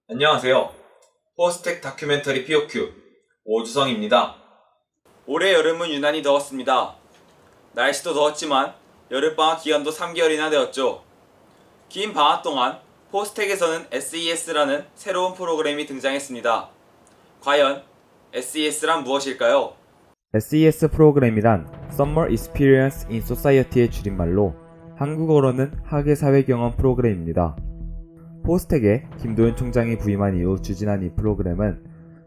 안녕하세요. 포스텍 다큐멘터리 POQ 오주성입니다. 올해 여름은 유난히 더웠습니다. 날씨도 더웠지만 여름방학 기간도 3개월이나 되었죠. 긴 방학 동안 포스텍에서는 SES라는 새로운 프로그램이 등장했습니다. 과연 SES란 무엇일까요? SES 프로그램이란 Summer Experience in Society의 줄임말로 한국어로는 학예 사회 경험 프로그램입니다. 포스텍에 김도현 총장이 부임한 이후 추진한 이 프로그램은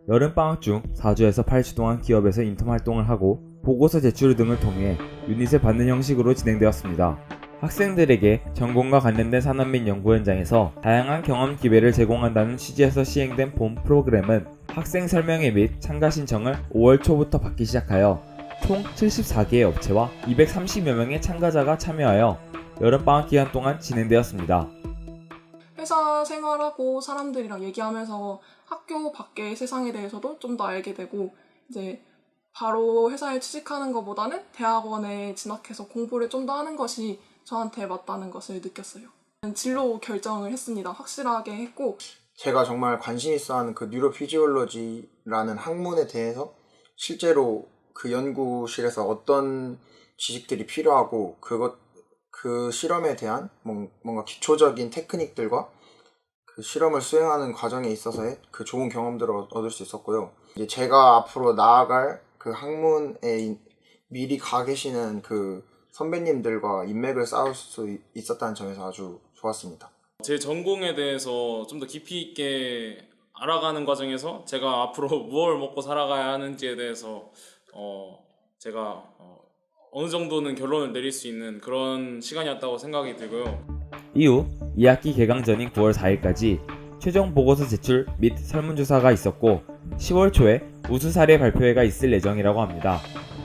여름방학 중 4주에서 8주 동안 기업에서 인턴 활동을 하고 보고서 제출 등을 통해 유닛을 받는 형식으로 진행되었습니다. 학생들에게 전공과 관련된 산업 및 연구 현장에서 다양한 경험 기회를 제공한다는 취지에서 시행된 본 프로그램은 학생 설명회 및 참가 신청을 5월 초부터 받기 시작하여 총 74개의 업체와 230여 명의 참가자가 참여하여 여름방학 기간 동안 진행되었습니다. 회사 생활하고 사람들이랑 얘기하면서 학교 밖의 세상에 대해서도 좀 더 알게 되고, 이제 바로 회사에 취직하는 것보다는 대학원에 진학해서 공부를 좀 더 하는 것이 저한테 맞다는 것을 느꼈어요. 진로 결정을 했습니다. 확실하게 했고, 제가 정말 관심 있어 하는 그 뉴로피지올로지라는 학문에 대해서 실제로 그 연구실에서 어떤 지식들이 필요하고 그 실험에 대한 뭔가 기초적인 테크닉들과 그 실험을 수행하는 과정에 있어서의 그 좋은 경험들을 얻을 수 있었고요. 이제 제가 앞으로 나아갈 그 학문에 미리 가 계시는 그 선배님들과 인맥을 쌓을 수 있었다는 점에서 아주 좋았습니다. 제 전공에 대해서 좀 더 깊이 있게 알아가는 과정에서 제가 앞으로 무엇을 먹고 살아가야 하는지에 대해서 제가 어느 정도는 결론을 내릴 수 있는 그런 시간이었다고 생각이 들고요. 이후 2학기 개강 전인 9월 4일까지 최종 보고서 제출 및 설문조사가 있었고 10월 초에 우수 사례 발표회가 있을 예정이라고 합니다.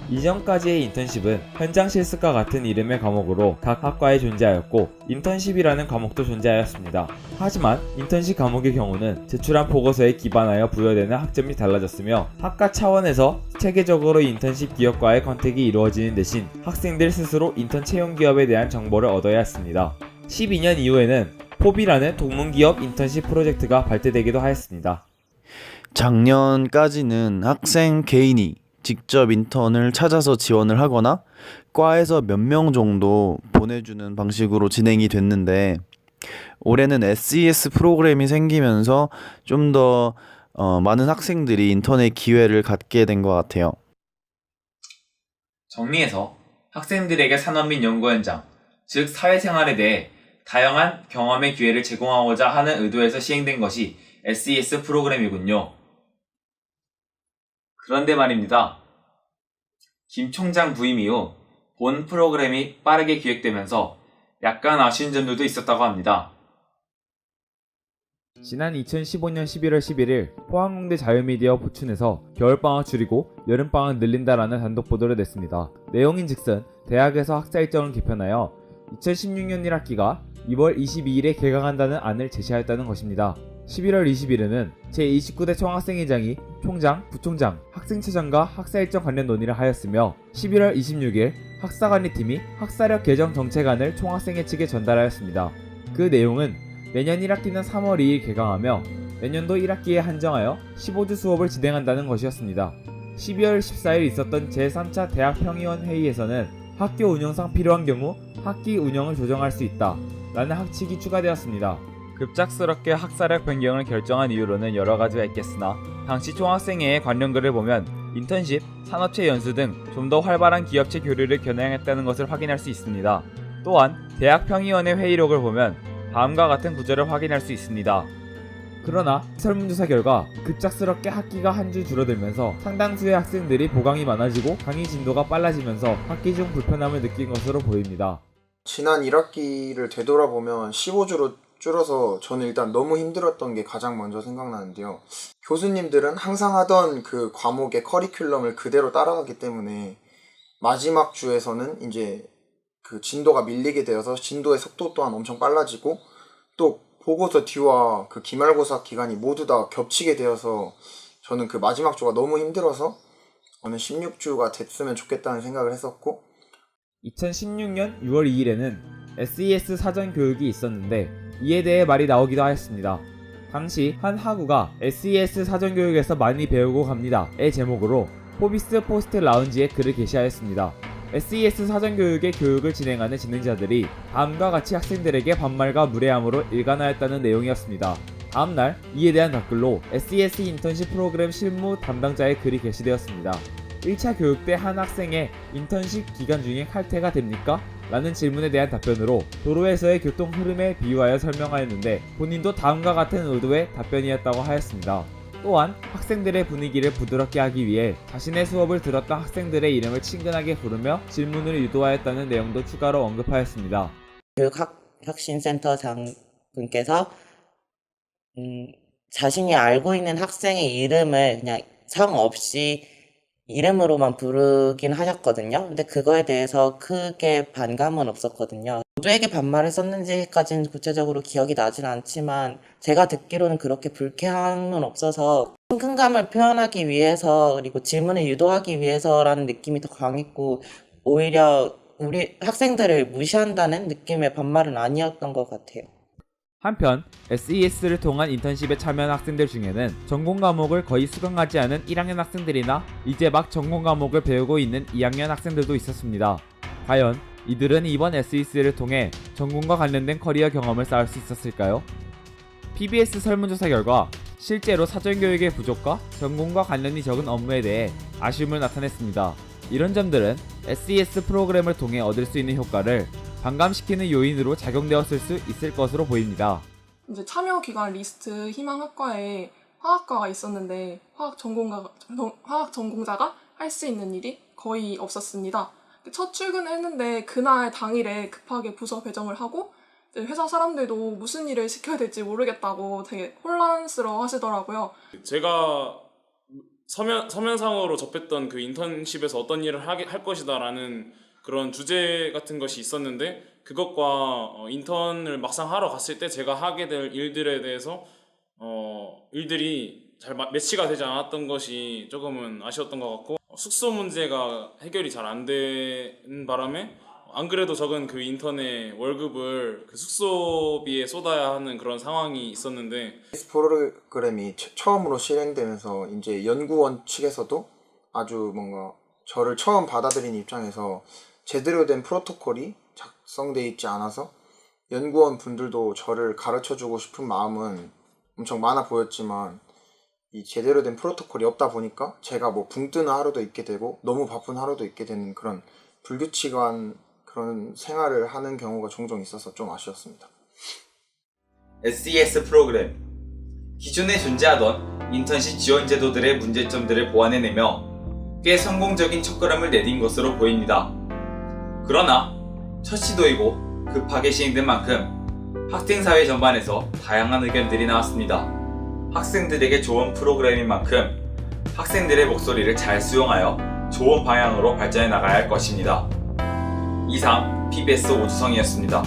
이전까지의 인턴십은 현장 실습과 같은 이름의 과목으로 각 학과에 존재하였고 인턴십이라는 과목도 존재하였습니다. 하지만 인턴십 과목의 경우는 제출한 보고서에 기반하여 부여되는 학점이 달라졌으며 학과 차원에서 체계적으로 인턴십 기업과의 컨택이 이루어지는 대신 학생들 스스로 인턴 채용 기업에 대한 정보를 얻어야 했습니다. 12년 이후에는 포비라는 동문기업 인턴십 프로젝트가 발대되기도 하였습니다. 작년까지는 학생 개인이 직접 인턴을 찾아서 지원을 하거나 과에서 몇 명 정도 보내주는 방식으로 진행이 됐는데 올해는 SES 프로그램이 생기면서 좀 더 많은 학생들이 인턴의 기회를 갖게 된 것 같아요. 정리해서 학생들에게 산업 및 연구 현장, 즉 사회생활에 대해 다양한 경험의 기회를 제공하고자 하는 의도에서 시행된 것이 SES 프로그램이군요. 그런데 말입니다. 김 총장 부임 이후 본 프로그램이 빠르게 기획되면서 약간 아쉬운 점들도 있었다고 합니다. 지난 2015년 11월 11일 포항공대 자유미디어 보춘에서 겨울방학 줄이고 여름방학 늘린다라는 단독 보도를 냈습니다. 내용인즉슨 대학에서 학사 일정을 개편하여 2016년 1학기가 2월 22일에 개강한다는 안을 제시하였다는 것입니다. 11월 20일에는 제29대 총학생회장이 총장, 부총장, 학생처장과 학사 일정 관련 논의를 하였으며 11월 26일 학사관리팀이 학사력 개정 정책안을 총학생회 측에 전달하였습니다. 그 내용은 내년 1학기는 3월 2일 개강하며 내년도 1학기에 한정하여 15주 수업을 진행한다는 것이었습니다. 12월 14일 있었던 제3차 대학평의원 회의에서는 학교 운영상 필요한 경우 학기 운영을 조정할 수 있다 라는 학칙이 추가되었습니다. 급작스럽게 학사력 변경을 결정한 이유로는 여러 가지가 있겠으나 당시 총학생회의 관련 글을 보면 인턴십, 산업체 연수 등 좀 더 활발한 기업체 교류를 겨냥했다는 것을 확인할 수 있습니다. 또한 대학평의원의 회의록을 보면 다음과 같은 구절을 확인할 수 있습니다. 그러나 설문조사 결과 급작스럽게 학기가 한 주 줄어들면서 상당수의 학생들이 보강이 많아지고 강의 진도가 빨라지면서 학기 중 불편함을 느낀 것으로 보입니다. 지난 1학기를 되돌아보면 15주로 줄어서 저는 일단 너무 힘들었던 게 가장 먼저 생각나는데요. 교수님들은 항상 하던 그 과목의 커리큘럼을 그대로 따라가기 때문에 마지막 주에서는 이제 그 진도가 밀리게 되어서 진도의 속도 또한 엄청 빨라지고 또 보고서 뒤와 그 기말고사 기간이 모두 다 겹치게 되어서 저는 그 마지막 주가 너무 힘들어서 어느 16주가 됐으면 좋겠다는 생각을 했었고 2016년 6월 2일에는 SES 사전 교육이 있었는데 이에 대해 말이 나오기도 하였습니다. 당시 한 학우가 SES 사전교육에서 많이 배우고 갑니다의 제목으로 포비스 포스트 라운지에 글을 게시하였습니다. SES 사전교육의 교육을 진행하는 진행자들이 다음과 같이 학생들에게 반말과 무례함으로 일관하였다는 내용이었습니다. 다음날 이에 대한 답글로 SES 인턴십 프로그램 실무 담당자의 글이 게시되었습니다. 1차 교육 때 한 학생의 인턴십 기간 중에 칼퇴가 됩니까? 라는 질문에 대한 답변으로 도로에서의 교통 흐름에 비유하여 설명하였는데 본인도 다음과 같은 의도의 답변이었다고 하였습니다. 또한 학생들의 분위기를 부드럽게 하기 위해 자신의 수업을 들었던 학생들의 이름을 친근하게 부르며 질문을 유도하였다는 내용도 추가로 언급하였습니다. 교육혁신센터 장분께서 자신이 알고 있는 학생의 이름을 그냥 성 없이 이름으로만 부르긴 하셨거든요. 근데 그거에 대해서 크게 반감은 없었거든요. 모두에게 반말을 썼는지까지는 구체적으로 기억이 나진 않지만 제가 듣기로는 그렇게 불쾌함은 없어서 친근감을 표현하기 위해서 그리고 질문을 유도하기 위해서라는 느낌이 더 강했고 오히려 우리 학생들을 무시한다는 느낌의 반말은 아니었던 것 같아요. 한편 SES를 통한 인턴십에 참여한 학생들 중에는 전공 과목을 거의 수강하지 않은 1학년 학생들이나 이제 막 전공 과목을 배우고 있는 2학년 학생들도 있었습니다. 과연 이들은 이번 SES를 통해 전공과 관련된 커리어 경험을 쌓을 수 있었을까요? PBS 설문조사 결과 실제로 사전교육의 부족과 전공과 관련이 적은 업무에 대해 아쉬움을 나타냈습니다. 이런 점들은 SES 프로그램을 통해 얻을 수 있는 효과를 반감시키는 요인으로 작용되었을 수 있을 것으로 보입니다. 이제 참여 기관 리스트 희망학과에 화학과가 있었는데 화학 전공자가 할 수 있는 일이 거의 없었습니다. 첫 출근을 했는데 그날 당일에 급하게 부서 배정을 하고 회사 사람들도 무슨 일을 시켜야 될지 모르겠다고 되게 혼란스러워 하시더라고요. 제가 서면상으로 접했던 그 인턴십에서 어떤 일을 할 것이다라는 그런 주제 같은 것이 있었는데 그것과 인턴을 막상 하러 갔을 때 제가 하게 될 일들에 대해서 일들이 잘 매치가 되지 않았던 것이 조금은 아쉬웠던 것 같고 숙소 문제가 해결이 잘 안 되는 바람에 안 그래도 적은 그 인턴의 월급을 그 숙소비에 쏟아야 하는 그런 상황이 있었는데 프로그램이 처음으로 실행되면서 이제 연구원 측에서도 아주 뭔가 저를 처음 받아들인 입장에서 제대로 된 프로토콜이 작성되어 있지 않아서 연구원 분들도 저를 가르쳐주고 싶은 마음은 엄청 많아 보였지만 이 제대로 된 프로토콜이 없다 보니까 제가 뭐 붕 뜨는 하루도 있게 되고 너무 바쁜 하루도 있게 되는 그런 불규칙한 그런 생활을 하는 경우가 종종 있어서 좀 아쉬웠습니다. SES 프로그램 기존에 존재하던 인턴십 지원 제도들의 문제점들을 보완해내며 꽤 성공적인 첫걸음을 내딘 것으로 보입니다. 그러나 첫 시도이고 급하게 시행된 만큼 학생사회 전반에서 다양한 의견들이 나왔습니다. 학생들에게 좋은 프로그램인 만큼 학생들의 목소리를 잘 수용하여 좋은 방향으로 발전해 나가야 할 것입니다. 이상 PBS 오주성이었습니다.